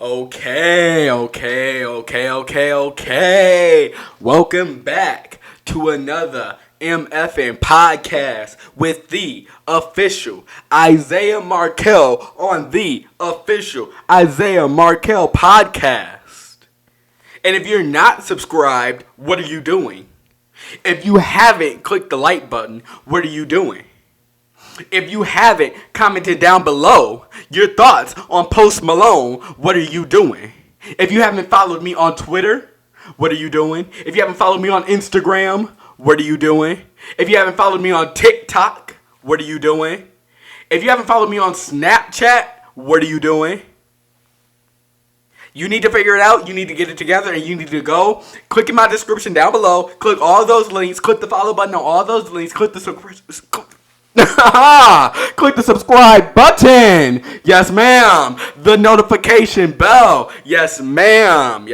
Okay. Welcome back to another MFN podcast with the official Isaiah Markel on the official Isaiah Markel podcast. And if you're not subscribed, what are you doing? If you haven't clicked the like button, what are you doing? If you haven't commented down below your thoughts on Post Malone, what are you doing? If you haven't followed me on Twitter, what are you doing? If you haven't followed me on Instagram, what are you doing? If you haven't followed me on TikTok, what are you doing? If you haven't followed me on Snapchat, what are you doing? You need to figure it out. You need to get it together, and you need to go. Click in my description down below. Click all those links. Click the follow button on all those links. Click the click the subscribe button. Yes, ma'am. The notification bell. Yes, ma'am.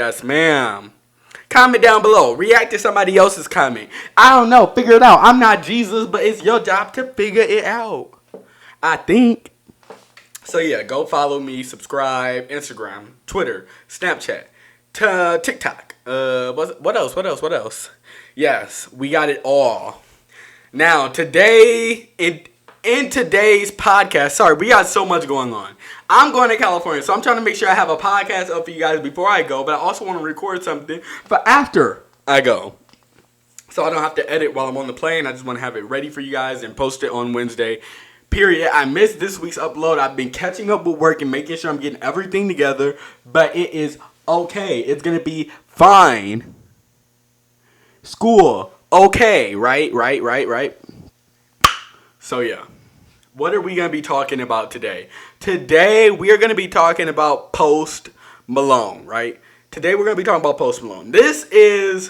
Comment down below. React to somebody else's comment. I don't know. Figure it out. I'm not Jesus, but it's your job to figure it out, I think. So yeah, go follow me, subscribe, Instagram, Twitter, Snapchat, TikTok. What else? Yes, we got it all. Now, today, in today's podcast, we got so much going on. I'm going to California, so I'm trying to make sure I have a podcast up for you guys before I go, but I also want to record something for after I go. So I don't have to edit while I'm on the plane. I just want to have it ready for you guys and post it on Wednesday. Period. I missed this week's upload. I've been catching up with work and making sure I'm getting everything together, but it is okay. It's going to be fine. School. Okay, right. So yeah, what are we going to be talking about today? Today, we are going to be talking about Post Malone, right? Today, we're going to be talking about Post Malone. This is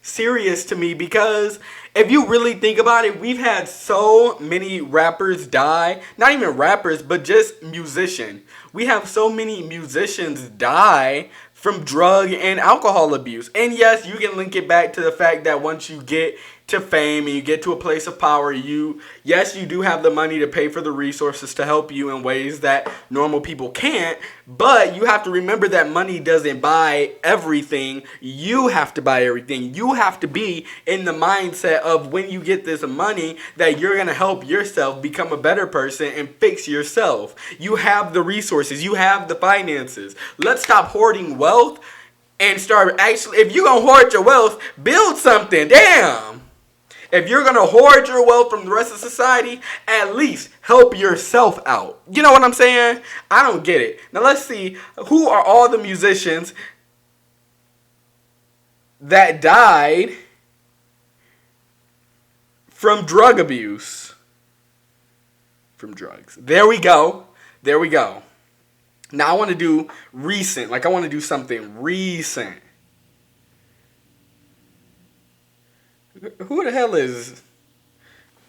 serious to me because if you really think about it, we've had so many rappers die. Not even rappers, but just musicians. We have so many musicians die from drug and alcohol abuse. And yes, you can link it back to the fact that once you get to fame and you get to a place of power, you do have the money to pay for the resources to help you in ways that normal people can't. But you have to remember that money doesn't buy everything. You have to buy everything. You have to be in the mindset of when you get this money that you're going to help yourself become a better person and fix yourself. You have the resources. You have the finances. Let's stop hoarding wealth and start actually, if you're going to hoard your wealth, build something. Damn. If you're going to hoard your wealth from the rest of society, at least help yourself out. You know what I'm saying? I don't get it. Now let's see, who are all the musicians that died from drug abuse? From drugs. There we go. Now I want to do recent. I want to do something recent. Who the hell is...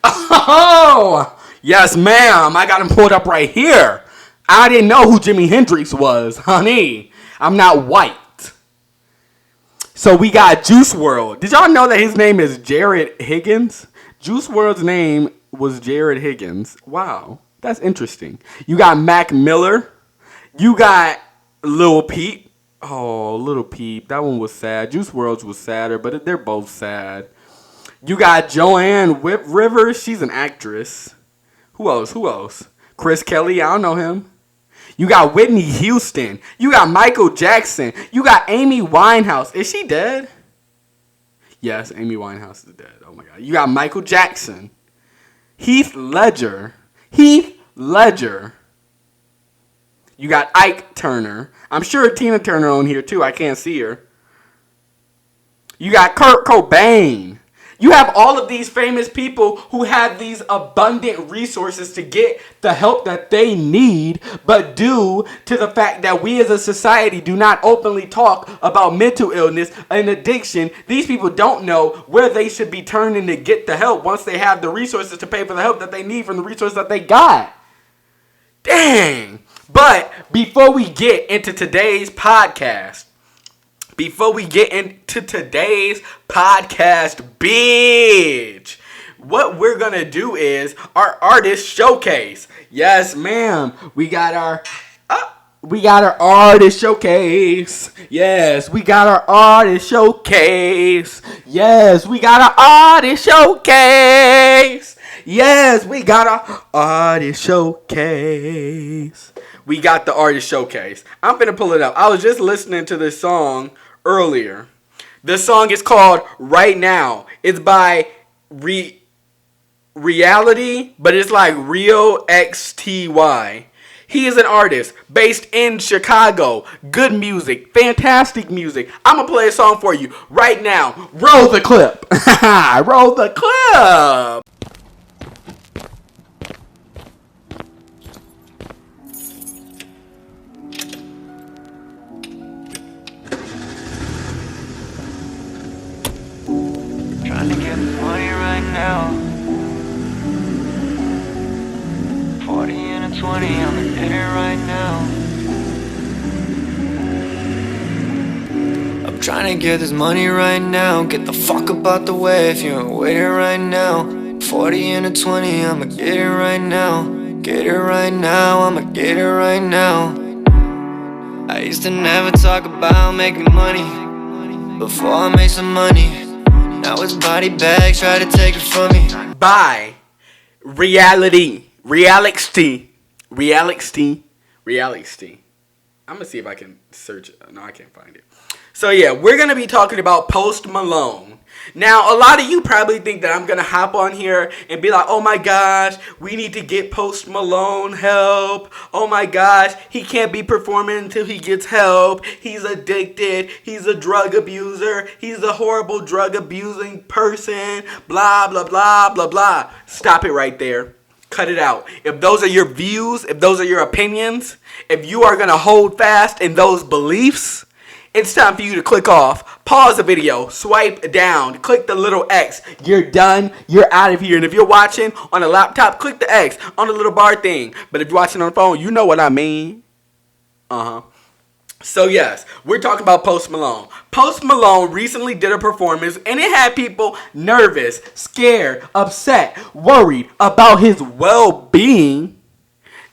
Oh! Yes, ma'am. I got him pulled up right here. I didn't know who Jimi Hendrix was, honey. I'm not white. So we got Juice WRLD. Did y'all know that his name is Jared Higgins? Juice WRLD's name was Jared Higgins. Wow. That's interesting. You got Mac Miller. You got Lil Peep. Oh, Lil Peep. That one was sad. Juice WRLD's was sadder, but they're both sad. You got Joanne Rivers. She's an actress. Who else? Chris Kelly. I don't know him. You got Whitney Houston. You got Michael Jackson. You got Amy Winehouse. Is she dead? Yes, Amy Winehouse is dead. Oh, my God. You got Michael Jackson. Heath Ledger. You got Ike Turner. I'm sure Tina Turner on here, too. I can't see her. You got Kurt Cobain. You have all of these famous people who have these abundant resources to get the help that they need, but due to the fact that we as a society do not openly talk about mental illness and addiction, these people don't know where they should be turning to get the help once they have the resources to pay for the help that they need from the resources that they got. Dang. But before we get into today's podcast, bitch, what we're going to do is our artist showcase. Yes, ma'am. We got our... We got our artist showcase. Yes, we got our artist showcase. Yes, we got our artist showcase. Yes, we got our artist showcase. We got the artist showcase. I'm finna pull it up. I was just listening to this song earlier. This song is called Right Now. It's by Reality, but it's like REALXTY. He is an artist based in Chicago. Good music, fantastic music. I'm gonna play a song for you right now. Roll the clip. Roll the clip. Trying to get money right now. 40 and a 20, I'm in it right now. I'm trying to get this money right now. Get the fuck up out the way if you ain't waiting right now. 40 and a 20, I'ma get it right now. Get it right now, I'ma get it right now. I used to never talk about making money before I made some money. Now it's body bags, try to take it from me. By REALXTY. I'm gonna see if I can search it. No, I can't find it. So yeah, we're gonna be talking about Post Malone. Now, a lot of you probably think that I'm gonna hop on here and be like, oh my gosh, we need to get Post Malone help. Oh my gosh, he can't be performing until he gets help. He's addicted. He's a drug abuser. He's a horrible drug abusing person. Blah, blah, blah, blah, blah. Stop it right there. Cut it out. If those are your views, if those are your opinions, if you are gonna hold fast in those beliefs, it's time for you to click off, pause the video, swipe down, click the little X. You're done. You're out of here. And if you're watching on a laptop, click the X on the little bar thing. But if you're watching on the phone, you know what I mean. So yes, we're talking about Post Malone. Post Malone recently did a performance and it had people nervous, scared, upset, worried about his well-being.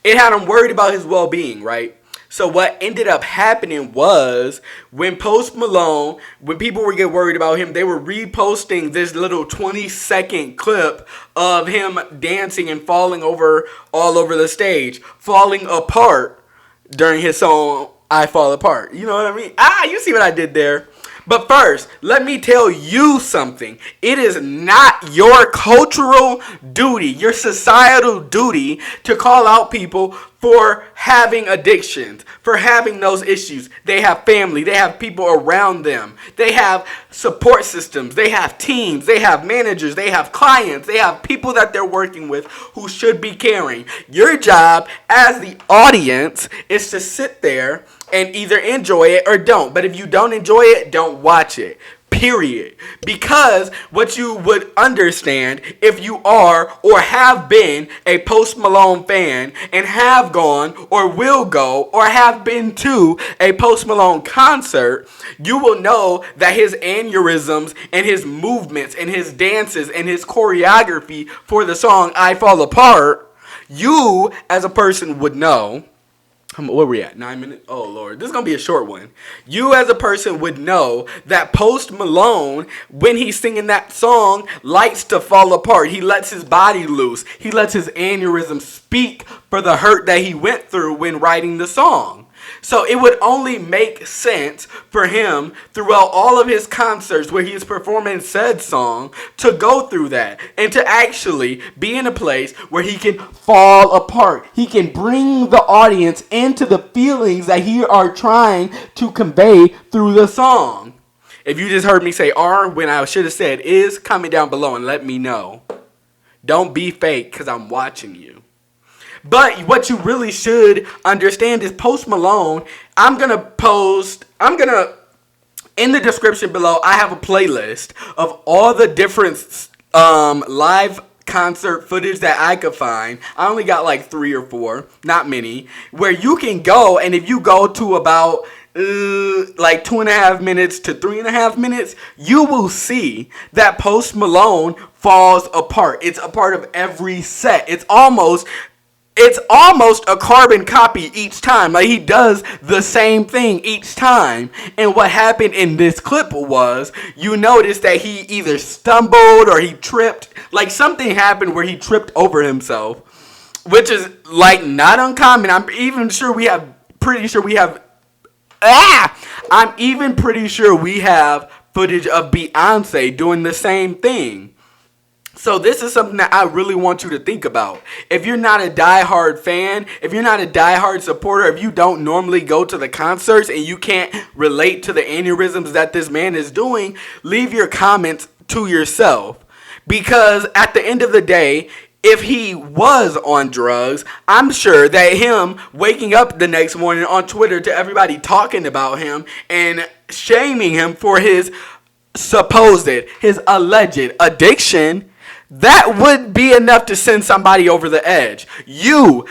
It had him worried about his well-being, right? So what ended up happening was when Post Malone, when people were getting worried about him, they were reposting this little 20-second clip of him dancing and falling over all over the stage, falling apart during his song, I Fall Apart. You know what I mean? You see what I did there? But first, let me tell you something. It is not your cultural duty, your societal duty to call out people for having addictions, for having those issues. They have family. They have people around them. They have support systems. They have teams. They have managers. They have clients. They have people that they're working with who should be caring. Your job as the audience is to sit there and either enjoy it or don't. But if you don't enjoy it, don't watch it. Period. Because what you would understand if you are or have been a Post Malone fan and have gone or will go or have been to a Post Malone concert, you will know that his aneurysms and his movements and his dances and his choreography for the song I Fall Apart, you as a person would know. Where we at? 9 minutes? Oh, Lord. This is going to be a short one. You as a person would know that Post Malone, when he's singing that song, likes to fall apart. He lets his body loose. He lets his aneurysm speak for the hurt that he went through when writing the song. So it would only make sense for him throughout all of his concerts where he is performing said song to go through that and to actually be in a place where he can fall apart. He can bring the audience into the feelings that he are trying to convey through the song. If you just heard me say R when I should have said is, comment down below and let me know. Don't be fake because I'm watching you. But what you really should understand is Post Malone, in the description below, I have a playlist of all the different live concert footage that I could find. I only got like 3 or 4, not many, where you can go, and if you go to about like 2.5 minutes to 3.5 minutes, you will see that Post Malone falls apart. It's a part of every set. it's almost a carbon copy each time. Like, he does the same thing each time. And what happened in this clip was, you notice that he either stumbled or he tripped. Like, something happened where he tripped over himself, which is like not uncommon. I'm even pretty sure we have footage of Beyonce doing the same thing. So this is something that I really want you to think about. If you're not a diehard fan, if you're not a diehard supporter, if you don't normally go to the concerts and you can't relate to the aneurysms that this man is doing, leave your comments to yourself. Because at the end of the day, if he was on drugs, I'm sure that him waking up the next morning on Twitter to everybody talking about him and shaming him for his alleged addiction, that would be enough to send somebody over the edge. You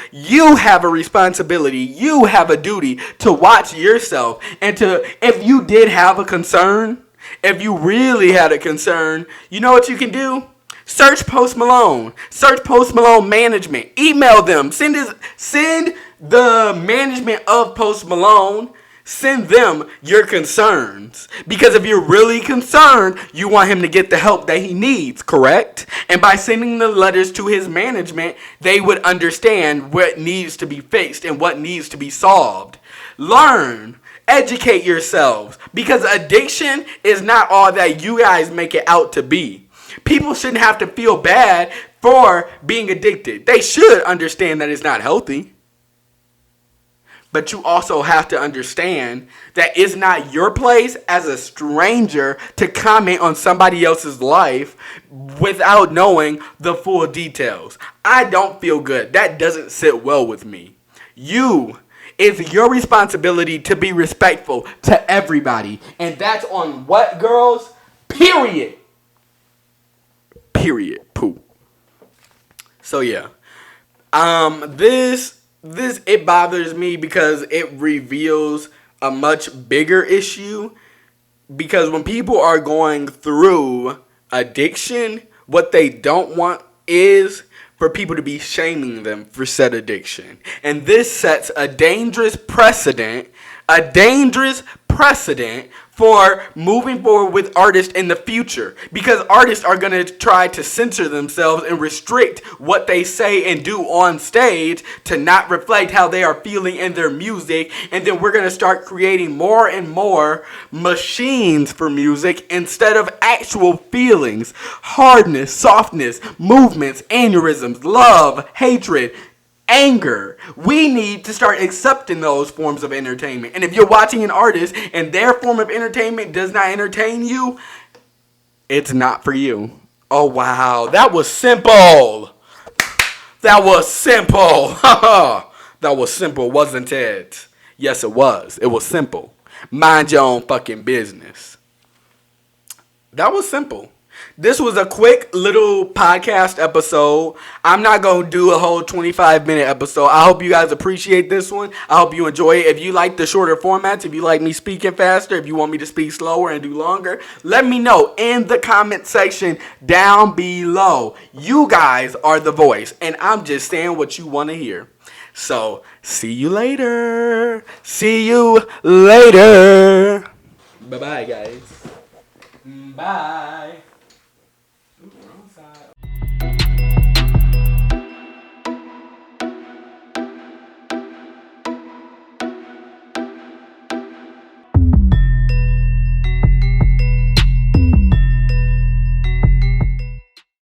have a responsibility. You have a duty to watch yourself. And if you did have a concern, if you really had a concern, you know what you can do? Search Post Malone. Search Post Malone management. Email them. Send the management of Post Malone. Send them your concerns. Because if you're really concerned, you want him to get the help that he needs, correct? And by sending the letters to his management, they would understand what needs to be fixed and what needs to be solved. Learn. Educate yourselves. Because addiction is not all that you guys make it out to be. People shouldn't have to feel bad for being addicted. They should understand that it's not healthy. But you also have to understand that it's not your place as a stranger to comment on somebody else's life without knowing the full details. I don't feel good. That doesn't sit well with me. It's your responsibility to be respectful to everybody. And that's on what, girls? Period. Poo. So yeah. This it bothers me because it reveals a much bigger issue. Because when people are going through addiction, what they don't want is for people to be shaming them for said addiction. And this sets a dangerous precedent for moving forward with artists in the future. Because artists are going to try to censor themselves and restrict what they say and do on stage to not reflect how they are feeling in their music. And then we're going to start creating more and more machines for music instead of actual feelings, hardness, softness, movements, aneurysms, love, hatred, anger. We need to start accepting those forms of entertainment. And if you're watching an artist and their form of entertainment does not entertain you, it's not for you. Oh, wow. That was simple. That was simple. That was simple, wasn't it? Yes, it was. It was simple. Mind your own fucking business. That was simple. This was a quick little podcast episode. I'm not going to do a whole 25-minute episode. I hope you guys appreciate this one. I hope you enjoy it. If you like the shorter formats, if you like me speaking faster, if you want me to speak slower and do longer, let me know in the comment section down below. You guys are the voice, and I'm just saying what you want to hear. So, see you later. See you later. Bye-bye, guys. Bye. Ooh, wrong side.